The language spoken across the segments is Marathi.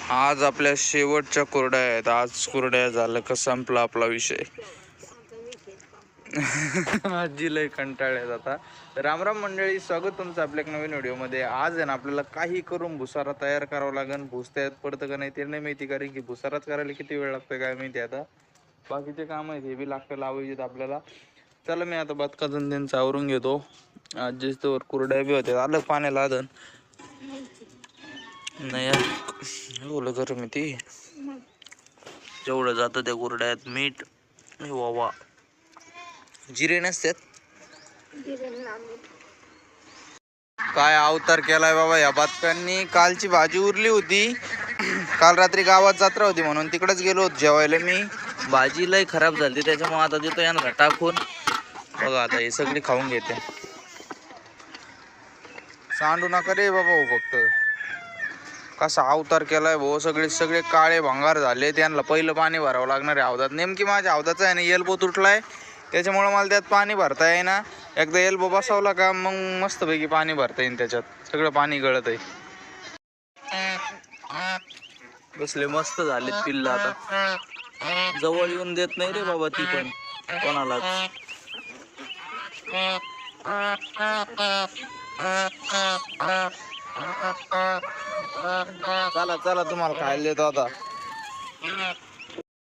आज आपल्या शेवटच्या कुरड्या आहेत. आज कुरड्या झालं का संपला आपला विषय. आजी लय कंटाळ्यात आता. रामराम मंडळी, स्वागत तुमचं आपल्या एक नवीन व्हिडिओमध्ये. आज आहे ना आपल्याला काही करून भुसारा तयार करावा लागेल. भुस त्यात पडतं का नाही ते नाही माहिती, कारण की भुसाराच करायला किती वेळ लागतोय काय माहिती. आता बाकीचे काम आहेत हे बी लागतं लावायचे आपल्याला. चला मी आता बदकातून त्यांचं आवरून घेतो. आजी तर कुरड्या बी होत्या. आलं पाण्याला आदन नाही बोल गरम आहे ती. जेवढं जातं त्या कुरड्यात मीठ वावा जिरे नसतात. काय अवतार केलाय बाबा या बदकांनी. कालची भाजी उरली होती. काल रात्री गावात जत्रा होती म्हणून तिकडेच गेलो होतो जेवायला मी. भाजी लय खराब झाली त्याच्यामुळे आता देतो यांना टाकून. बघा आता हे सगळी खाऊन घेते. सांडू नका रे बाबा हो. फक्त कसा अवतार केलाय भाऊ. सगळे काळे भंगार झाले. त्यांना पहिलं पाणी भरावं लागणार आहे हौदात. नेमकी माझ्या हौदाचा आहे ना एल्बो तुटलाय, त्याच्यामुळे मला त्यात पाणी भरता येईना. एकदा एल्बो बसवला का मग मस्तपैकी पाणी भरता येईल त्याच्यात. सगळं पाणी गळत आहे. बसले मस्त झाले पिल्ला. आता जवळ येऊन देत नाही रे बाबा ती पण कोणालाच. चला चला तुम्हाला खायला देतो आता.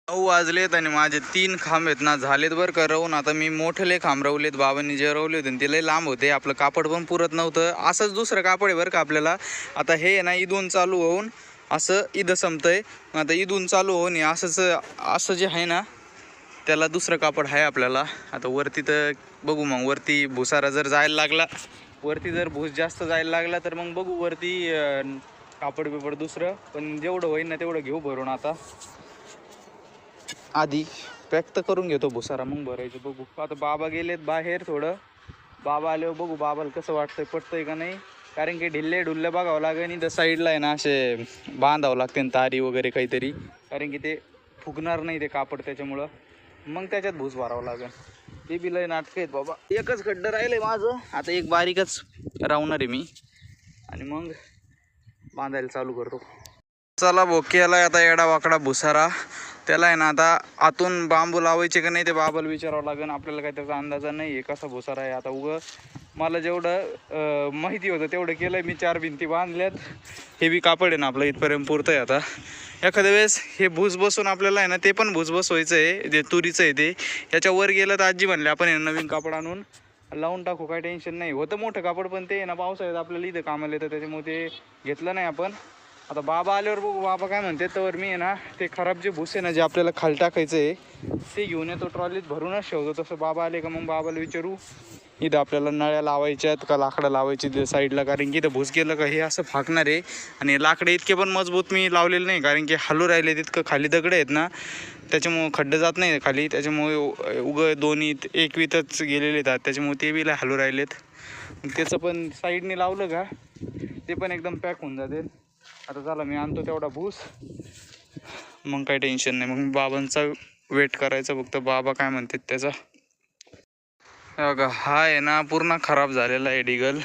9 वाजलेत आणि माझे 3 खांब आहेत ना झालेत बरं का रवून. आता मी मोठे खांब रवलेत. बाबांनी जे रवले होते ते लय लांब होते. आपलं कापड पण पुरत नव्हतं. असंच दुसरं कापड आहे बरं का आपल्याला. आता हे आहे ना इथून चालू होऊन असं इथं संपतंय. आता इथून चालू होऊन असं जे आहे ना त्याला दुसरं कापड आहे आपल्याला. आता वरती तर बघू मग. वरती भुसारा जर जायला लागला, वरती जर भूस जास्त जायला लागला तर मग बघू वरती कापड बिपड दुसरं. पण जेवढं होईल ना तेवढं घेऊ भरून. आता आधी पॅक तर करून घेतो भुसारा मग भरायचं बघू. आता बाबा गेलेत बाहेर थोडं. बाबा आल्यावर बघू बाबाला कसं वाटतंय, पटतंय का नाही. कारण की ढिल्ले ढुल्ले बघावं लागेल. इथं साईडला आहे ना असे बांधावं लागते तारी वगैरे काहीतरी, कारण की ते फुगणार नाही ते कापड. त्याच्यामुळं मग त्याच्यात भूस भरावं लागेल. ते बी लय नाटकं आहेत बाबा. एकच खड्डं राहिलंय माझं. आता एक बारीकच रावणार आहे मी आणि मग बांधायला चालू करतो. चला बोकेला आता एडा वाकडा भुसारा. त्याला आहे ना आता आतून बांबू लावायचे का नाही ते बाबाला विचारावं लागेल. आपल्याला काही त्याचा अंदाजा नाही आहे कसा भुसारा आहे. आता मला जेवढं माहिती होतं तेवढं केलं मी. 4 भिंती बांधल्यात. हे बी कापड आहे ना आपलं इथपर्यंत पुरतं आहे. आता एखाद्या वेळेस हे भूस बसून आपल्याला आहे ना ते पण भूस बसवायचं आहे. जे तुरीचं आहे ते ह्याच्यावर गेलं तर आजी म्हणले आपण नवीन कापड आणून लावून टाकू, काय टेन्शन नाही. होतं मोठं कापड पण ते ना पावसाळ्यात आपल्याला इथं कामाला येतं, त्याच्यामुळे ते घेतलं नाही आपण. आता बाबा आल्यावर बघू बाबा काय म्हणते. तर मी आहे ना ते खराब जे भूस आहे ना जे आपल्याला खाली टाकायचं आहे ते घेऊन येतो. ट्रॉलीत भरूनच ठेवतो. तसं बाबा आले का मग बाबाला विचारू इथं आपल्याला नळ्या लावायच्यात का लाकडं लावायची त्या साईडला. कारण की इथं भूस गेलं का हे असं फाकणार आहे. आणि लाकडं इतके पण मजबूत मी लावलेले नाही, कारण की हलू राहिले तितकं खाली दगड आहेत ना त्याच्यामुळं खड्डं जात नाही खाली. त्याच्यामुळे दोन्ही एकवीतच गेलेले आहेत. त्याच्यामुळे ते बी हलू राहिलेत. त्याचं पण साईडने लावलं का ते पण एकदम पॅक होऊन जाते. आता चला मी आणतो तेवढा भूस, मग काही टेन्शन नाही. मग बाबांचा वेट करायचा फक्त. बाबा काय म्हणतात त्याचा. बघा हा आहे ना पूर्ण खराब झालेला आहे डिगल.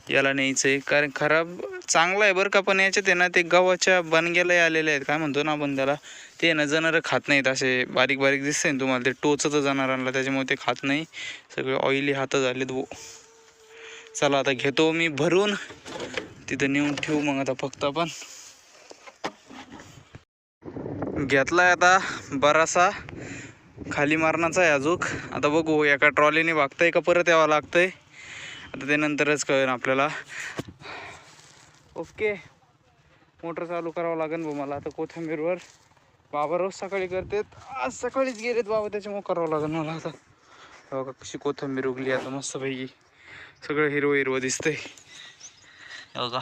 याला न्यायचं आहे कारण खराब चांगला आहे बरं का. पण याच्यात आहे ना ते गव्हाच्या बनग्यालाही आलेले आहेत. काय म्हणतो ना आपण त्याला. ते ना जनावरं खात नाहीत. असे बारीक बारीक दिसते ना तुम्हाला, ते टोचतं जनावरांना, त्याच्यामुळे ते खात नाही. सगळे ऑइली हात झालेत वो. चला आता घेतो मी भरून तिथं नेऊन ठेवू. मग आता फक्त आपण घेतलाय आता बरासा खाली मारण्याचा आहे अजूक. आता बघू एका ट्रॉलीने वागतंय का परत यावं लागतंय. आता ते नंतरच कळेल आपल्याला. ओके मोटर चालू करावं लागेल बघ मला. आता कोथिंबीरवर बाबा रोज सकाळी करतात. आज सकाळीच गेलेत बाबा, त्याच्यामुळे करावं लागेल मला. आता बघा कशी कोथिंबीर उगली आता मस्तपैकी. सगळं हिरवं हिरवं दिसतंय बघा.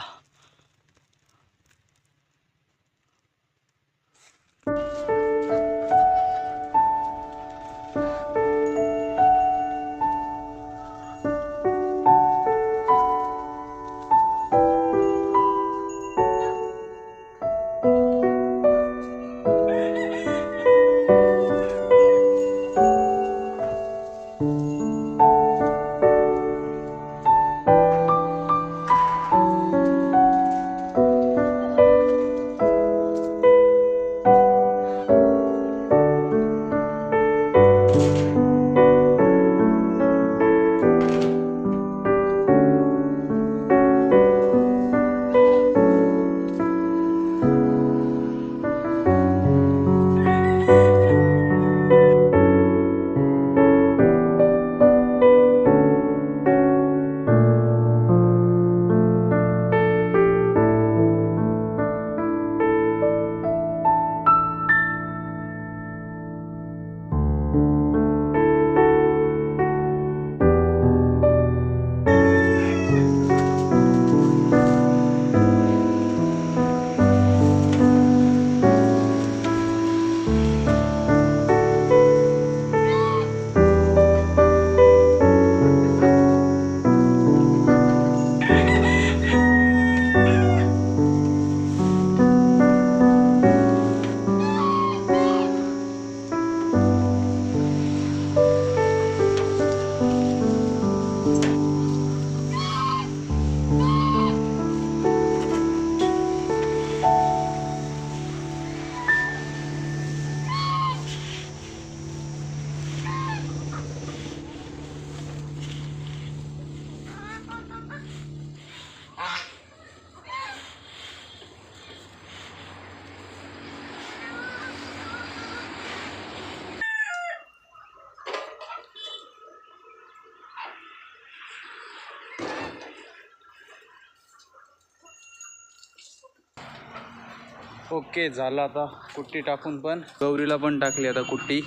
ओके झालं आता कुट्टी टाकून. पण गौरीला पण टाकली आता कुट्टी.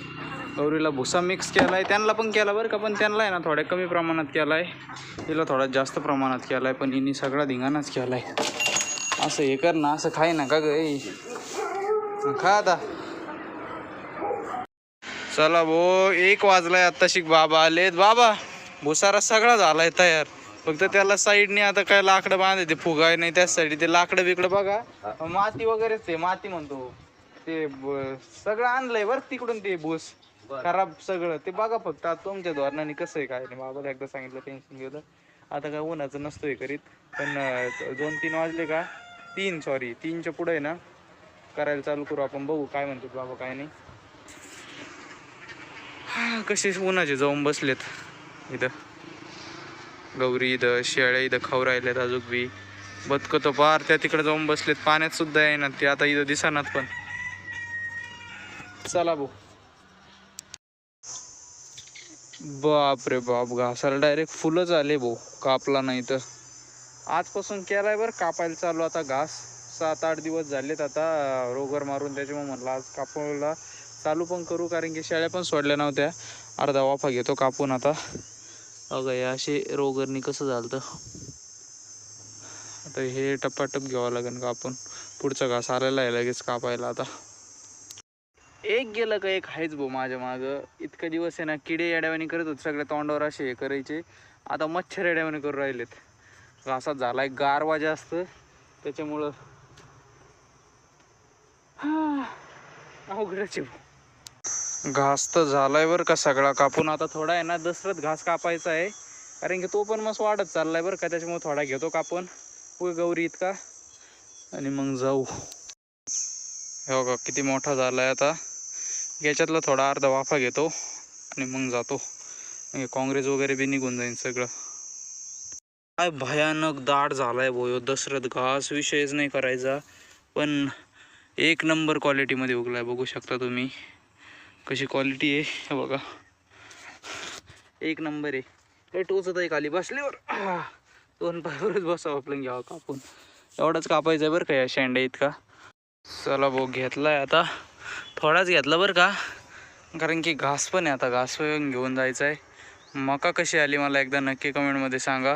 गौरीला भुसा मिक्स केला आहे, त्यांना पण केला बरं का, पण त्यांना आहे ना थोड्या कमी प्रमाणात केला आहे, तिला थोडा जास्त प्रमाणात केला आहे, पण हिने सगळा धिंगाणाच केला आहे. असं हे कर ना, असं खाय ना का ग, खा आता. चला भो 1 वाजलाय आत्ताशी, बाबा आलेत. बाबा भुसारा सगळा झालाय तयार, फक्त त्याला साईडने आता काय लाकडं बांधायचे, फुगाय नाही त्यासाठी ते लाकडं बिकडं बघा, माती वगैरेच ते माती म्हणतो ते सगळं आणलंय बरं तिकडून, ते भूस खराब सगळं ते बघा. फक्त आता तुमच्या धोरणाने कसं आहे काय नाही, बाबाला एकदा सांगितलं टेन्शन गेलं. आता काय उन्हाचं नसतोय करीत, पण 2-3 वाजले का, 3च्या पुढे ना करायला चालू करू आपण. बघू काय म्हणतो बाबा काय नाही. कसे उन्हाचे जाऊन बसलेत इथं, गौरी इथं, शेळ्या इथं खाऊ राहिल्यात, अजून बी बदकं तो पार त्या तिकडे जाऊन बसलेत, पाण्यात सुद्धा येणार ते आता इथं दिसणार पण. चला भाऊ. बाप रे बाप, घासाला डायरेक्ट फुलंच आले भाऊ, कापला नाही तर. आजपासून केलाय बरं कापायला चालू आता घास, 7-8 दिवस झालेत आता रोगर मारून, त्याच्यामुळे म्हटलं आज कापायला चालू पण करू, कारण की शेळ्या पण सोडल्या नव्हत्या. अर्धा वाफा घेतो कापून आता. बघा हे असे रोगरनी कसं झालं, आता हे टप्पाटप घ्यावं लागेल कापून. पुढचा घास आलेला आहे लगेच कापायला आता. एक गेलं का एक आहेच भाऊ माझ्या मागं. इतके दिवस आहे ना किडे येड्यावानी करत होते, सगळ्या तोंडावर असे हे करायचे, आता मच्छर येड्यावानी करून राहिलेत. घासात झालाय गारवा जास्त, त्याच्यामुळं अवघडच आहे. घास तर झालाय बरं का सगळा कापून. आता थोडा आहे ना दसरत घास कापायचा आहे, कारण की तो पण मस्त वाढत चाललाय बरं का, त्याच्यामुळे थोडा घेतो कापून गौरी इतका, आणि मग जाऊ. हे बघा किती मोठा झालाय आता, याच्यातला थोडा अर्धा वाफा घेतो आणि मग जातो. काँग्रेस वगैरे बी निघून जाईल सगळं. काय भयानक दाट झालाय भाऊ दसरत घास, विषयच नाही करायचा. पण 1 नंबर क्वालिटीमध्ये उगलाय, बघू शकता तुम्ही कशी क्वालिटी आहे. हे बघा 1 नंबर आहे. हे टोचत आहे खाली बसल्यावर, 2 पायावरच बसावं आपलं, घ्यावं कापून. एवढाच कापायचं आहे बरं का या शेंड्या इतका. चला भाऊ घेतलाय आता, थोडाच घेतला बरं का, कारण की घास पण आहे आता, घास घेऊन जायचं आहे. मका कशी आली मला एकदा नक्की कमेंटमध्ये सांगा.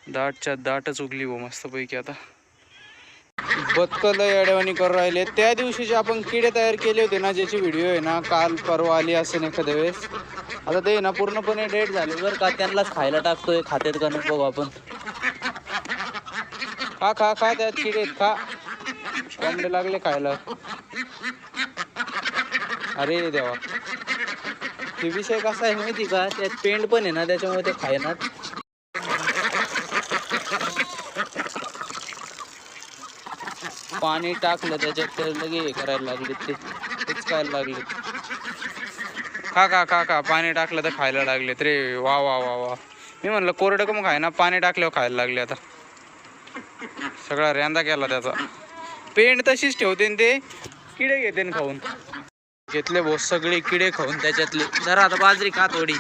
दाटच्या दाटच उगली भाऊ मस्तपैकी. आता बदकला येड्यावानी करून राहिले. त्या दिवशीचे आपण किडे तयार केले होते ना, ज्याची व्हिडिओ आहे ना काल परवा आली असेल एखाद्या वेळेस, आता ते ना पूर्णपणे डेट झाले बरं का. त्यांनाच खायला टाकतोय, खात्यात का नाही बघू आपण. खा खा खा, त्यात किडे आहेत, खा. कोंबडे लागले खायला. अरे देवा, ते विषय कसा आहे माहिती का, त्यात पेंट पण आहे ना, त्याच्यामुळे ते खायनात. पाणी टाकलं त्याच्यात तर लगे हे करायला लागले, तेच खायला लागले. खा खा खा खा, पाणी टाकलं तर खायला लागले रे. वा वा वा वा, मी म्हणलं कोरडं का मग खाय ना, पाणी टाकल्यावर खायला लागले. आता सगळा रेंदा केला त्याचा. पेंट तशीच ठेवते ते, किडे घेते खाऊन. घेतले भाऊ सगळे किडे खाऊन त्याच्यातले. जरा आता बाजरी खा थोडी,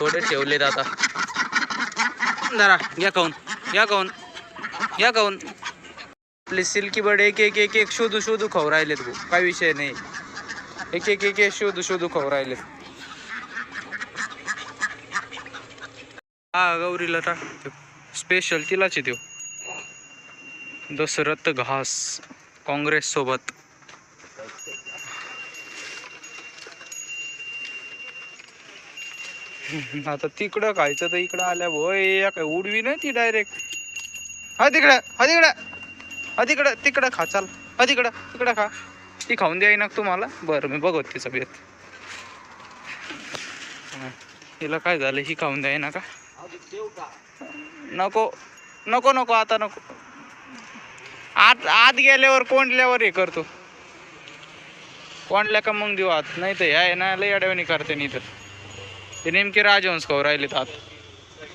थोडे ठेवलेत आता. जरा घ्या खाऊन, घ्या खाऊन, घ्या खाऊन. आपले सिल्की बर्ड एक एक एक एक शोधू खाऊ राहिलेत भाऊ, काय विषय नाही. एक एक एक शोधू खाऊ राहिलेत. हा गौरीला टाक, स्पेशल तिलाच येतो दसरथ घास काँग्रेस सोबत. आता तिकडं खायचं तर इकडं आल्या भोय, काय उडवी नाही ती डायरेक्ट. हा तिकडं, हा तिकडं, हा तिकडं, तिकडं खा. चाल हा तिकडं, तिकडं खा. ती खाऊन द्याय ना तुम्हाला. बरं मी बघत तिचा बेत. हिला काय झालं, ही खाऊन द्याय ना का. नको नको नको, आता नको. आत गेल्यावर कोंडल्यावर हे करतो, कोंडल्या का मग देऊ आत. नाही तर ह्या ना लय अडवणी करते. नाही तर ते नेमके राजहंस खाऊ राहिलेत आत.